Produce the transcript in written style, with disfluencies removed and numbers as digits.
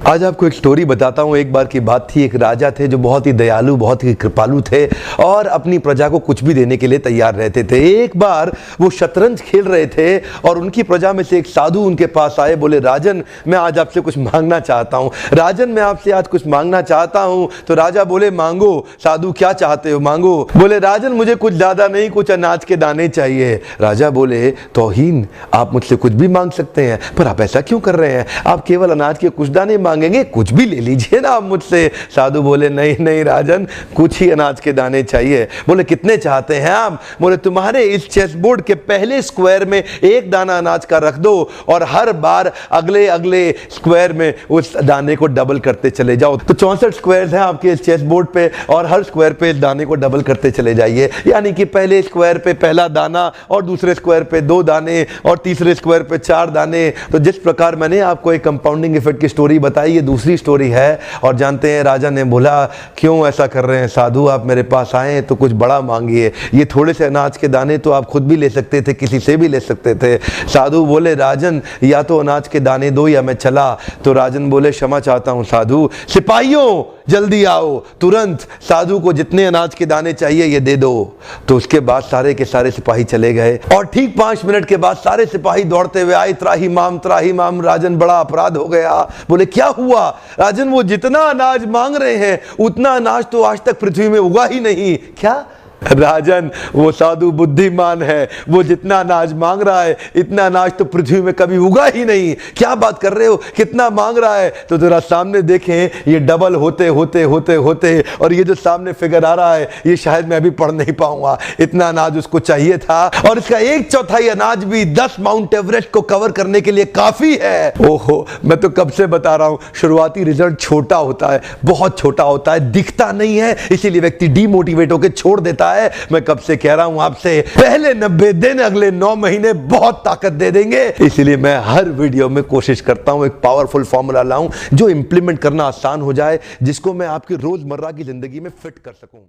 आज आपको एक स्टोरी बताता हूँ। एक बार की बात थी, एक राजा थे जो बहुत ही दयालु, बहुत ही कृपालु थे और अपनी प्रजा को कुछ भी देने के लिए तैयार रहते थे। एक बार वो शतरंज खेल रहे थे और उनकी प्रजा में से एक साधु उनके पास आए। बोले, राजन मैं आज आपसे कुछ मांगना चाहता हूँ। राजन मैं आपसे आज कुछ मांगना चाहता हूँ। तो राजा बोले, मांगो। साधु, क्या चाहते हो, मांगो। बोले, राजन मुझे कुछ ज्यादा नहीं, कुछ अनाज के दाने चाहिए। राजा बोले, तौहीन, आप मुझसे कुछ भी मांग सकते हैं, पर आप ऐसा क्यों कर रहे हैं? आप केवल अनाज के कुछ दाने मांगेंगे, कुछ भी ले लीजिए ना आप मुझसे। साधु बोले, नहीं नहीं राजन, कुछ ही अनाज के दाने चाहिए। बोले, कितने चाहते हैं आप? बोले, तुम्हारे इस चेस बोर्ड के पहले स्क्वायर में एक दाना अनाज का रख दो और हर बार अगले अगले स्क्वायर में उस दाने को डबल करते चले जाओ। तो 64 स्क्वायर हैं आपके इस चेस बोर्ड पे और हर स्क्वायर पे इस दाने को डबल करते चले जाइए। यानी कि पहले स्क्वायर पे पहला दाना और दूसरे स्क्वायर पे 2 दाने और तीसरे स्क्वायर पे 4 दाने। तो जिस प्रकार मैंने आपको एक कंपाउंडिंग इफेक्ट की स्टोरी बताई, ये दूसरी स्टोरी है। और जानते हैं, राजा ने बोला, क्यों ऐसा कर रहे हैं साधु, आप मेरे पास आए तो कुछ बड़ा मांगिए। ये थोड़े से अनाज के दाने तो आप खुद भी ले सकते थे, किसी से भी ले सकते थे। साधु बोले, राजन या तो अनाज के दाने दो या मैं चला। तो राजन बोले, क्षमा चाहता हूं साधु, सिपाहियों जल्दी आओ, तुरंत साधु को जितने अनाज के दाने चाहिए ये दे दो। तो उसके बाद सारे के सारे सिपाही चले गए और ठीक 5 मिनट के बाद सारे सिपाही दौड़ते हुए आए, त्राही माम। राजन, बड़ा अपराध हो गया। बोले, क्या हुआ? राजन, वो जितना अनाज मांग रहे हैं उतना अनाज तो आज तक पृथ्वी में उगा ही नहीं। क्या? राजन, वो साधु बुद्धिमान है, वो जितना अनाज मांग रहा है इतना अनाज तो पृथ्वी में कभी उगा ही नहीं। क्या बात कर रहे हो, कितना मांग रहा है? तो जरा सामने देखें, ये डबल होते होते होते होते और ये जो सामने फिगर आ रहा है ये शायद मैं अभी पढ़ नहीं पाऊंगा। इतना अनाज उसको चाहिए था और इसका 1/4 अनाज भी 10 माउंट एवरेस्ट को कवर करने के लिए काफी है। ओहो, मैं तो कब से बता रहा हूं, शुरुआती रिजल्ट छोटा होता है, बहुत छोटा होता है, दिखता नहीं है, इसीलिए व्यक्ति डीमोटिवेट होकर छोड़ देता है। मैं कब से कह रहा हूं आपसे, पहले 90 दिन अगले 9 महीने बहुत ताकत दे देंगे। इसलिए मैं हर वीडियो में कोशिश करता हूं एक पावरफुल फॉर्मूला लाऊं जो इंप्लीमेंट करना आसान हो जाए, जिसको मैं आपकी रोजमर्रा की जिंदगी में फिट कर सकूं।